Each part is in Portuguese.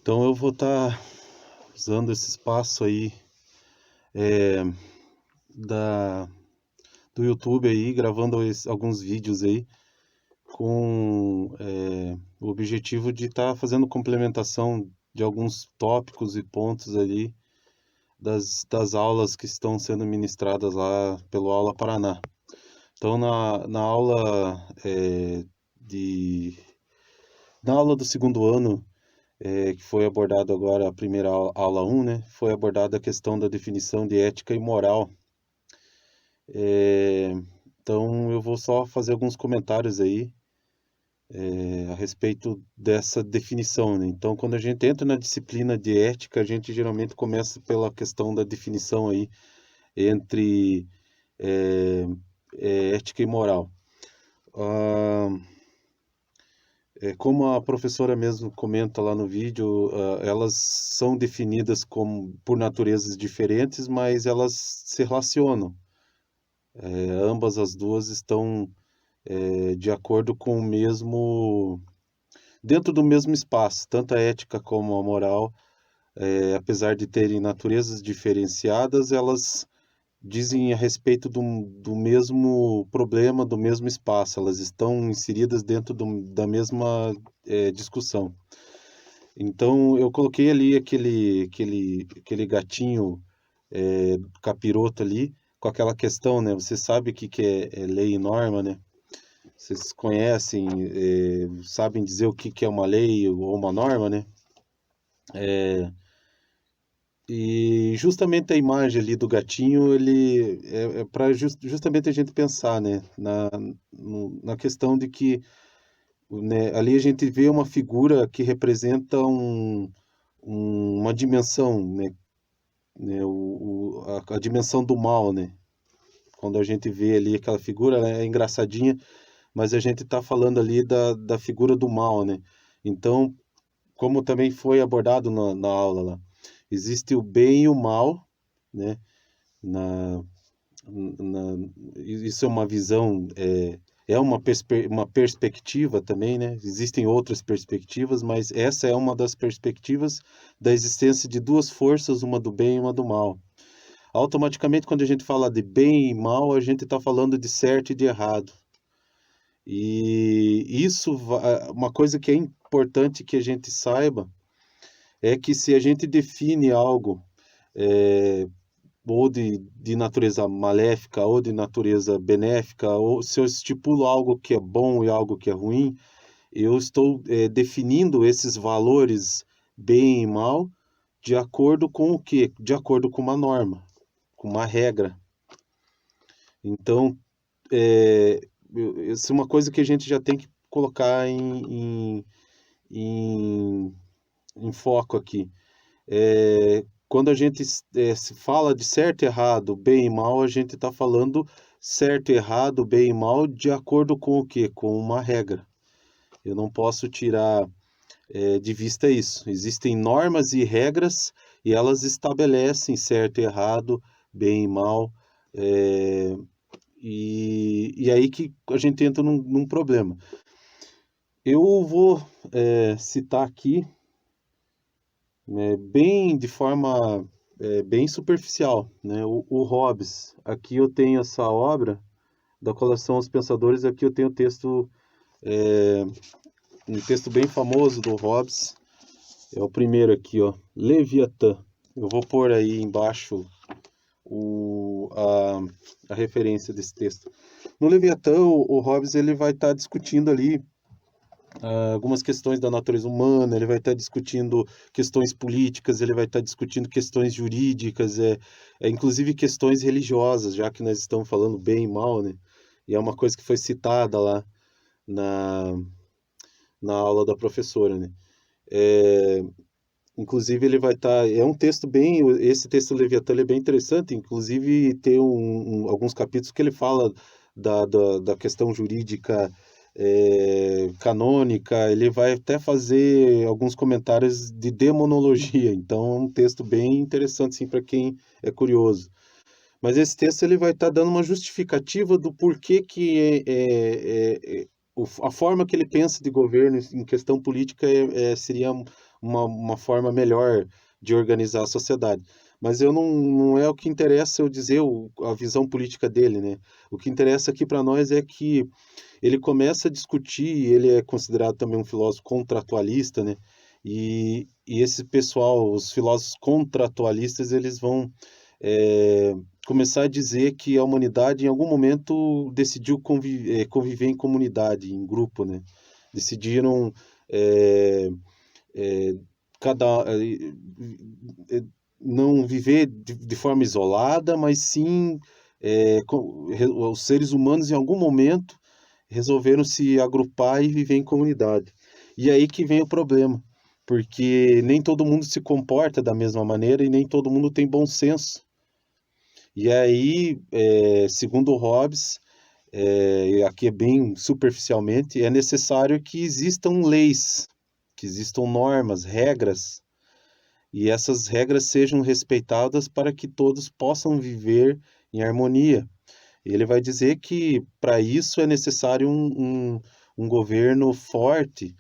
Então eu vou estar usando esse espaço aí eh, da, do YouTube aí, gravando alguns vídeos aí, com o objetivo de estar fazendo complementação de alguns tópicos e pontos ali das aulas que estão sendo ministradas lá pelo Aula Paraná. Então na aula de na aula do segundo ano, que foi abordado agora a primeira aula 1, né? Foi abordada a questão da definição de ética e moral. É, então eu vou só fazer alguns comentários aí a respeito dessa definição, né? Então quando a gente entra na disciplina de ética, a gente geralmente começa pela questão da definição aí entre é, ética e moral. Ah, como a professora mesmo comenta lá no vídeo, elas são definidas como por naturezas diferentes, mas elas se relacionam. Ambas as duas estão de acordo com o mesmo, dentro do mesmo espaço, tanto a ética como a moral, apesar de terem naturezas diferenciadas, elas dizem a respeito do mesmo problema, do mesmo espaço, elas estão inseridas dentro da mesma discussão. Então, eu coloquei ali aquele gatinho capiroto ali, com aquela questão, né? Você sabe o que que é lei e norma, né? Vocês conhecem, sabem dizer o que que é uma lei ou uma norma, né? E justamente a imagem ali do gatinho, ele é para justamente a gente pensar, né? Na questão de que, né, ali a gente vê uma figura que representa uma dimensão, né, a dimensão do mal, né? Quando a gente vê ali aquela figura, ela é engraçadinha, mas a gente está falando ali da figura do mal, né? Então, como também foi abordado na aula lá, existe o bem e o mal, né? Na, isso é uma visão, uma perspectiva também, né? Existem outras perspectivas, mas essa é uma das perspectivas da existência de duas forças, uma do bem e uma do mal. Automaticamente, quando a gente fala de bem e mal, a gente está falando de certo e de errado. E isso, uma coisa que é importante que a gente saiba é que se a gente define algo é, ou de natureza maléfica ou de natureza benéfica, ou se eu estipulo algo que é bom e algo que é ruim, eu estou definindo esses valores bem e mal de acordo com o quê? De acordo com uma norma, com uma regra. Então, isso é uma coisa que a gente já tem que colocar em, em foco aqui. Quando a gente se fala de certo e errado, bem e mal, a gente está falando certo e errado, bem e mal, de acordo com o quê? Com uma regra. Eu não posso tirar de vista isso. Existem normas e regras e elas estabelecem certo e errado, bem e mal, é, e aí que a gente entra num problema. Eu vou citar aqui, né, bem de forma bem superficial, né? O Hobbes. Aqui eu tenho essa obra da coleção Os Pensadores. Aqui eu tenho é, um texto bem famoso do Hobbes. É o primeiro aqui, ó, Leviatã. Eu vou pôr aí embaixo a referência desse texto. No Leviatã, o Hobbes ele vai estar discutindo ali algumas questões da natureza humana, ele vai estar discutindo questões políticas, ele vai estar discutindo questões jurídicas, inclusive questões religiosas, já que nós estamos falando bem e mal, né? E é uma coisa que foi citada lá na, na aula da professora, né? É, inclusive ele vai estar, é um texto bem, esse texto do Leviatã ele é bem interessante, inclusive tem alguns capítulos que ele fala da questão jurídica canônica, ele vai até fazer alguns comentários de demonologia, então é um texto bem interessante sim, para quem é curioso. Mas esse texto ele vai estar dando uma justificativa do porquê que a forma que ele pensa de governo em questão política seria uma forma melhor de organizar a sociedade. Mas eu não é o que interessa eu dizer a visão política dele, né? O que interessa aqui para nós é que ele começa a discutir, ele é considerado também um filósofo contratualista, né? E esse pessoal, os filósofos contratualistas, eles vão é, começar a dizer que a humanidade em algum momento decidiu conviver em comunidade, em grupo, né? Decidiram é, é, cada não viver de forma isolada, mas sim os seres humanos em algum momento resolveram se agrupar e viver em comunidade. E aí que vem o problema, porque nem todo mundo se comporta da mesma maneira e nem todo mundo tem bom senso. E aí, segundo o Hobbes, e aqui é bem superficialmente, é necessário que existam leis, que existam normas, regras, e essas regras sejam respeitadas para que todos possam viver em harmonia. Ele vai dizer que para isso é necessário um governo forte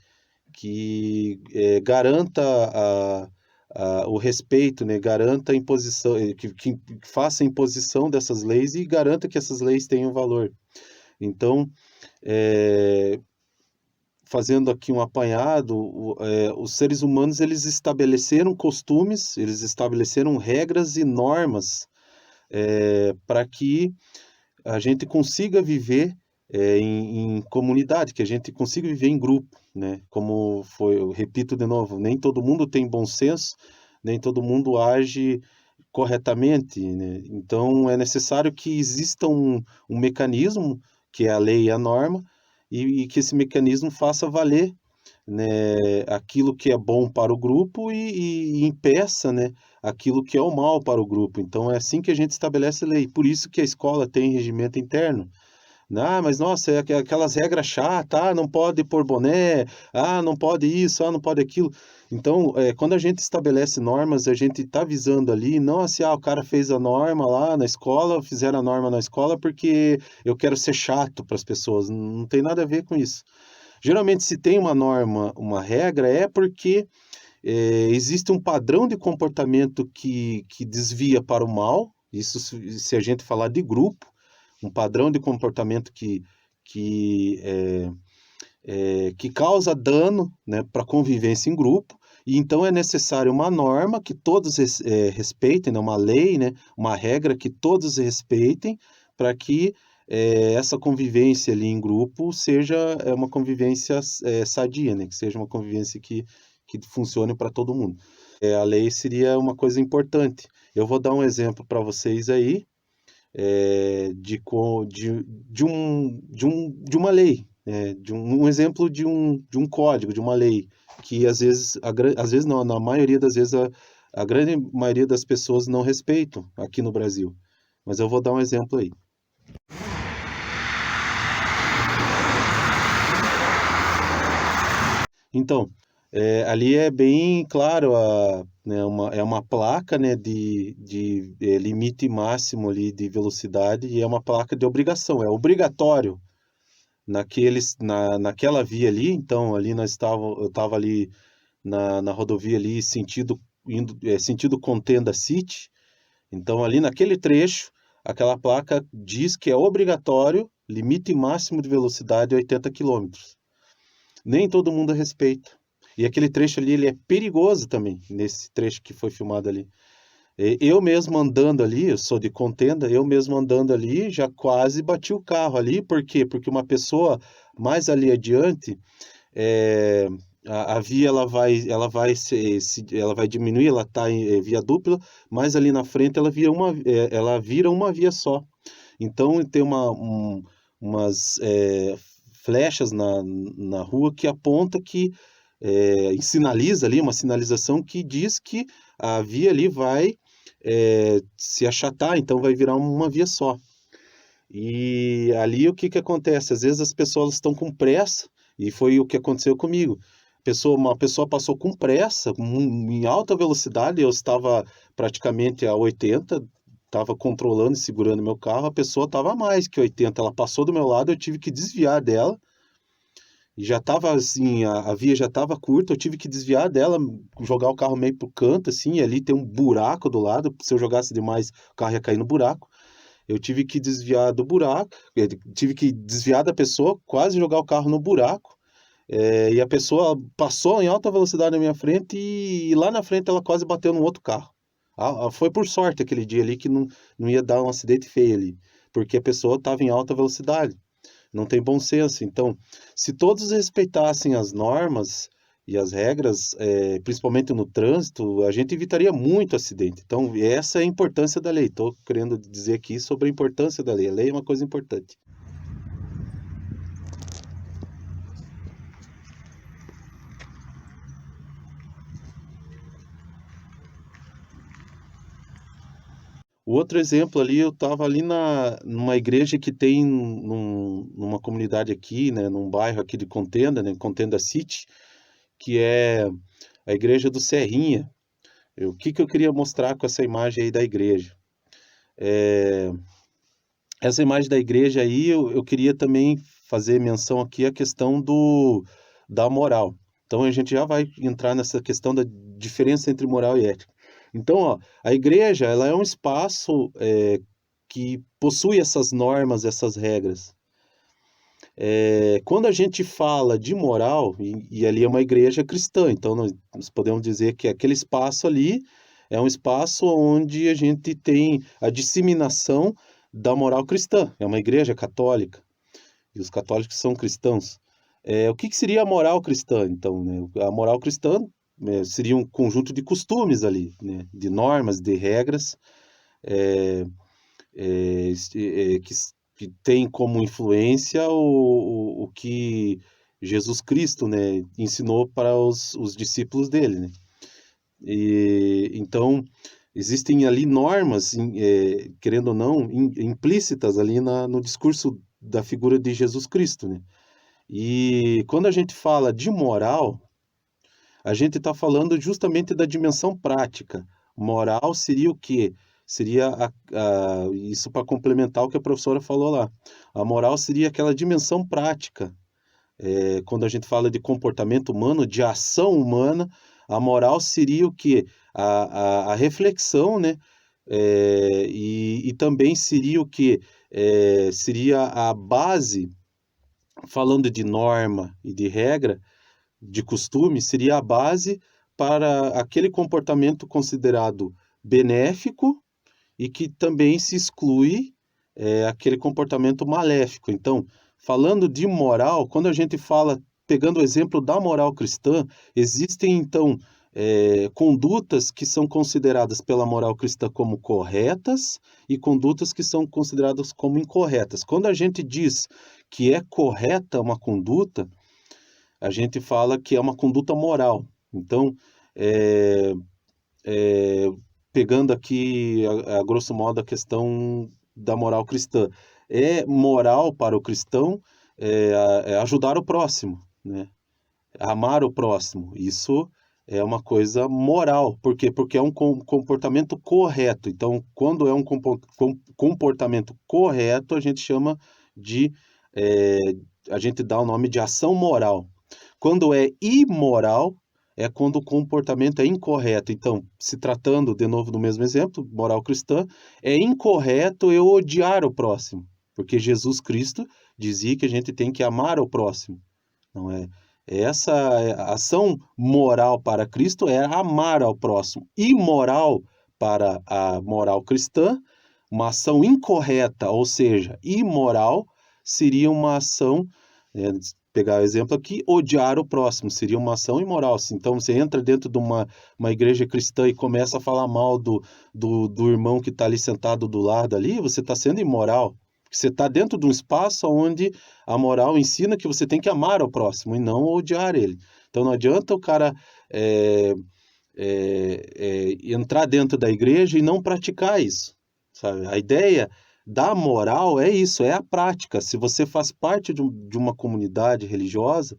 que garanta o respeito, né? Garanta a imposição, que faça a imposição dessas leis e garanta que essas leis tenham valor. Então, fazendo aqui um apanhado, os seres humanos eles estabeleceram costumes, eles estabeleceram regras e normas para que a gente consiga viver em comunidade, que a gente consiga viver em grupo, né? Como foi, eu repito de novo, nem todo mundo tem bom senso, nem todo mundo age corretamente, né? Então é necessário que exista um mecanismo, que é a lei e a norma, e que esse mecanismo faça valer, né, aquilo que é bom para o grupo e impeça, né, aquilo que é o mal para o grupo. Então é assim que a gente estabelece lei. Por isso que a escola tem regimento interno. Ah, mas nossa, é aquelas regras chatas, não pode pôr boné, não pode isso, não pode aquilo. Então, quando a gente estabelece normas, a gente está visando ali, não assim, o cara fez a norma lá na escola, fizeram a norma na escola porque eu quero ser chato para as pessoas. Não tem nada a ver com isso. Geralmente, se tem uma norma, uma regra, é porque existe um padrão de comportamento que desvia para o mal, isso se a gente falar de grupo, um padrão de comportamento que, é, que causa dano, né, para a convivência em grupo, e então é necessário uma norma que todos respeitem, né, uma lei, né, uma regra que todos respeitem, para que essa convivência ali em grupo seja uma convivência sadia, né, que seja uma convivência que funcione para todo mundo. A lei seria uma coisa importante. Eu vou dar um exemplo para vocês aí, de uma lei, um exemplo de um código, de uma lei, que às vezes, às vezes não, na maioria das vezes, a grande maioria das pessoas não respeitam aqui no Brasil. Mas eu vou dar um exemplo aí. Então, ali é bem claro, né, é uma placa, né, de limite máximo ali de velocidade e é uma placa de obrigação, é obrigatório naquela via ali. Então ali eu estava ali na rodovia ali sentido Contenda City. Então ali naquele trecho, aquela placa diz que é obrigatório limite máximo de velocidade 80 quilômetros. Nem todo mundo respeita. E aquele trecho ali, ele é perigoso também, nesse trecho que foi filmado ali. Eu mesmo andando ali, eu sou de Contenda, eu mesmo andando ali, já quase bati o carro ali. Por quê? Porque uma pessoa mais ali adiante, é, a via ela vai diminuir, ela está em via dupla, mas ali na frente ela vira uma via só. Então tem umas flechas na rua que aponta sinaliza ali, uma sinalização que diz que a via ali vai se achatar, então vai virar uma via só. E ali o que que acontece? Às vezes as pessoas estão com pressa, e foi o que aconteceu comigo. Uma pessoa passou com pressa, em alta velocidade, eu estava praticamente a 80, estava controlando e segurando meu carro, a pessoa estava a mais que 80, ela passou do meu lado, eu tive que desviar dela, e já estava assim, a via já estava curta, eu tive que desviar dela, jogar o carro meio pro canto, assim, e ali tem um buraco do lado, se eu jogasse demais, o carro ia cair no buraco. Eu tive que desviar do buraco, tive que desviar da pessoa, quase jogar o carro no buraco. E a pessoa passou em alta velocidade na minha frente e lá na frente ela quase bateu num outro carro. Foi por sorte aquele dia ali que não ia dar um acidente feio ali, porque a pessoa estava em alta velocidade. Não tem bom senso. Então, se todos respeitassem as normas e as regras, principalmente no trânsito, a gente evitaria muito acidente. Então, essa é a importância da lei. Estou querendo dizer aqui sobre a importância da lei. A lei é uma coisa importante. O outro exemplo ali, eu estava ali numa igreja que tem numa comunidade aqui, né, num bairro aqui de Contenda, né, Contenda City, que é a igreja do Serrinha. O que que eu queria mostrar com essa imagem aí da igreja? É, essa imagem da igreja aí, eu queria também fazer menção aqui à questão da moral. Então a gente já vai entrar nessa questão da diferença entre moral e ética. Então, ó, a igreja, ela é um espaço que possui essas normas, essas regras. Quando a gente fala de moral, e ali é uma igreja cristã, então nós podemos dizer que aquele espaço ali é um espaço onde a gente tem a disseminação da moral cristã. É uma igreja católica, e os católicos são cristãos. O que que seria a moral cristã, então, né? A moral cristã seria um conjunto de costumes ali, né? De normas, de regras, é, que tem como influência o que Jesus Cristo, né, ensinou para os discípulos dele, né? Então, existem ali normas, querendo ou não, implícitas ali no discurso da figura de Jesus Cristo, né? E quando a gente fala de moral, a gente está falando justamente da dimensão prática. Moral seria o quê? Seria isso para complementar o que a professora falou lá. A moral seria aquela dimensão prática. Quando a gente fala de comportamento humano, de ação humana, a moral seria o quê? A reflexão, né? E também seria o quê? Seria a base, falando de norma e de regra, de costume, seria a base para aquele comportamento considerado benéfico e que também se exclui aquele comportamento maléfico. Então, falando de moral, quando a gente fala, pegando o exemplo da moral cristã, existem então condutas que são consideradas pela moral cristã como corretas e condutas que são consideradas como incorretas. Quando a gente diz que é correta uma conduta, a gente fala que é uma conduta moral. Então, é, é, pegando aqui, a grosso modo, a questão da moral cristã. É moral para o cristão ajudar o próximo, né? Amar o próximo. Isso é uma coisa moral. Por quê? Porque é um comportamento correto. Então, quando é um comportamento correto, a gente chama de. é, a gente dá o nome de ação moral. Quando é imoral, é quando o comportamento é incorreto. Então, se tratando, de novo, do mesmo exemplo, moral cristã, é incorreto eu odiar o próximo, porque Jesus Cristo dizia que a gente tem que amar o próximo. Não é? Essa ação moral para Cristo é amar ao próximo. Imoral para a moral cristã, uma ação incorreta, ou seja, imoral, seria uma ação, pegar o exemplo aqui, odiar o próximo, seria uma ação imoral. Então, você entra dentro de uma igreja cristã e começa a falar mal do irmão que está ali sentado do lado ali, você está sendo imoral. Você está dentro de um espaço onde a moral ensina que você tem que amar o próximo e não odiar ele. Então, não adianta o cara entrar dentro da igreja e não praticar isso, sabe? A ideia da moral é isso, é a prática. Se você faz parte de uma comunidade religiosa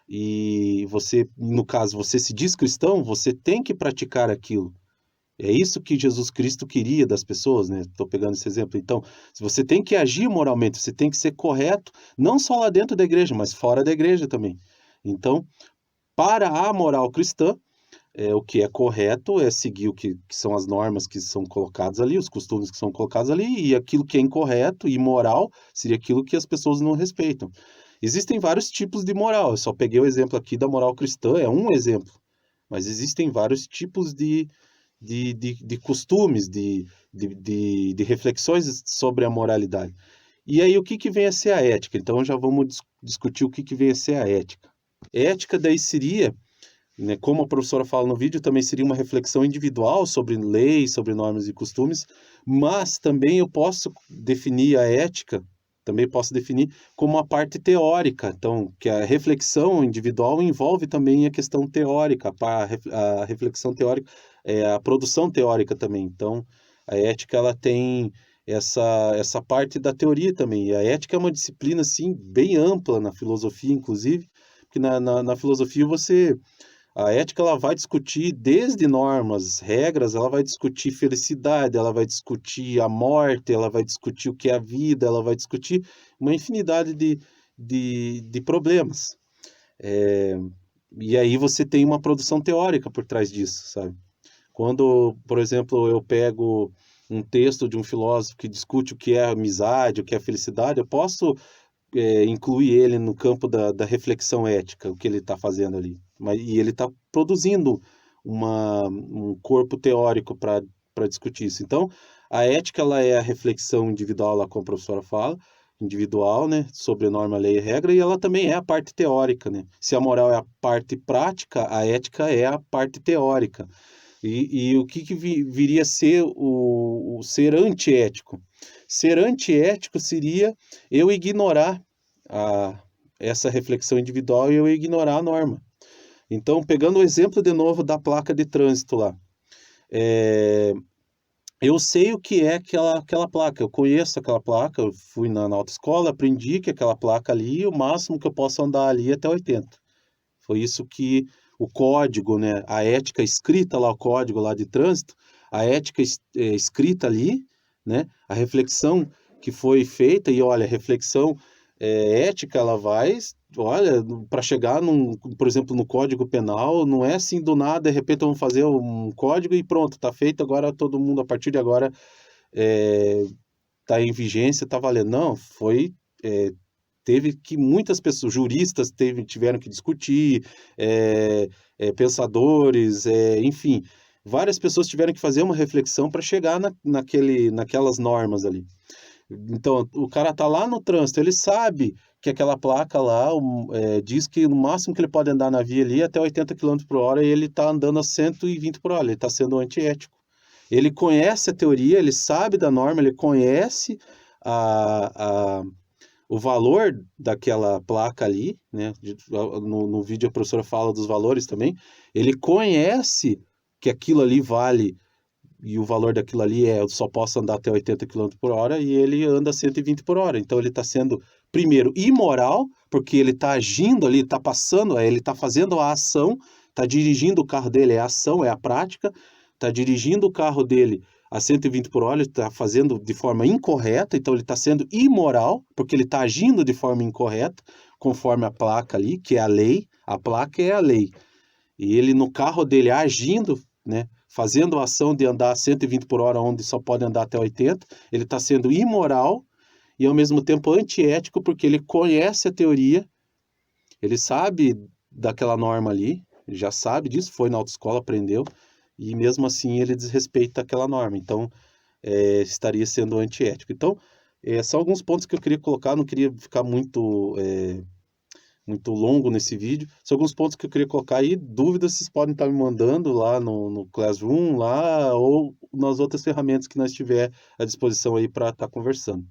e você, no caso, você se diz cristão, você tem que praticar aquilo. É isso que Jesus Cristo queria das pessoas, né? Estou pegando esse exemplo. Então, se você tem que agir moralmente, você tem que ser correto, não só lá dentro da igreja, mas fora da igreja também. Então, para a moral cristã, o que é correto é seguir o que são as normas que são colocadas ali, os costumes que são colocados ali, e aquilo que é incorreto e imoral seria aquilo que as pessoas não respeitam. Existem vários tipos de moral, eu só peguei o exemplo aqui da moral cristã, é um exemplo, mas existem vários tipos de costumes, de reflexões sobre a moralidade. E aí, o que vem a ser a ética? Então, já vamos discutir o que vem a ser a ética. Ética daí seria, né, como a professora fala no vídeo, também seria uma reflexão individual sobre leis, sobre normas e costumes, mas também eu posso definir a ética, também posso definir como uma parte teórica, então, que a reflexão individual envolve também a questão teórica, a reflexão teórica, a produção teórica também, então, a ética, ela tem essa parte da teoria também, e a ética é uma disciplina, assim, bem ampla na filosofia, inclusive, porque na filosofia a ética, ela vai discutir desde normas, regras, ela vai discutir felicidade, ela vai discutir a morte, ela vai discutir o que é a vida, ela vai discutir uma infinidade de problemas. E aí você tem uma produção teórica por trás disso, sabe? Quando, por exemplo, eu pego um texto de um filósofo que discute o que é amizade, o que é felicidade, eu posso incluir ele no campo da reflexão ética, o que ele está fazendo ali. E ele está produzindo um corpo teórico para discutir isso. Então, a ética, ela é a reflexão individual, lá como a professora fala, individual, né, sobre norma, lei e regra, e ela também é a parte teórica, né? Se a moral é a parte prática, a ética é a parte teórica. E o que viria a ser o ser antiético? Ser antiético seria eu ignorar a, essa reflexão individual e eu ignorar a norma. Então, pegando o exemplo de novo da placa de trânsito lá, eu sei o que é aquela placa, eu conheço aquela placa, eu fui na autoescola, aprendi que aquela placa ali, o máximo que eu posso andar ali é até 80. Foi isso que o código, né, a ética escrita lá, o código lá de trânsito, a ética escrita ali, né, a reflexão que foi feita, e olha, a reflexão ética, ela vai, olha, para chegar, por exemplo, no Código Penal, não é assim do nada, de repente vamos fazer um código e pronto, está feito, agora todo mundo, a partir de agora, está em vigência, está valendo. Não, teve que muitas pessoas, juristas tiveram que discutir, pensadores, enfim, várias pessoas tiveram que fazer uma reflexão para chegar naquelas normas ali. Então, o cara tá lá no trânsito, ele sabe que aquela placa lá diz que no máximo que ele pode andar na via ali é até 80 km por hora e ele tá andando a 120 por hora, ele tá sendo antiético. Ele conhece a teoria, ele sabe da norma, ele conhece o valor daquela placa ali, né? No vídeo a professora fala dos valores também. Ele conhece que aquilo ali vale e o valor daquilo ali eu só posso andar até 80 km por hora e ele anda 120 por hora. Então ele está sendo, primeiro, imoral, porque ele está agindo ali, está passando, ele está fazendo a ação, está dirigindo o carro dele, é a ação, é a prática, está dirigindo o carro dele a 120 por hora, ele está fazendo de forma incorreta, então ele está sendo imoral, porque ele está agindo de forma incorreta, conforme a placa ali, que é a lei, a placa é a lei. E ele no carro dele agindo, né, fazendo a ação de andar a 120 por hora, onde só pode andar até 80, ele está sendo imoral e ao mesmo tempo antiético, porque ele conhece a teoria, ele sabe daquela norma ali, ele já sabe disso, foi na autoescola, aprendeu, e mesmo assim ele desrespeita aquela norma, então estaria sendo antiético. Então, são alguns pontos que eu queria colocar, não queria ficar muito longo nesse vídeo. São alguns pontos que eu queria colocar aí. Dúvidas vocês podem estar me mandando lá no Classroom, lá, ou nas outras ferramentas que nós tiver à disposição aí para estar conversando.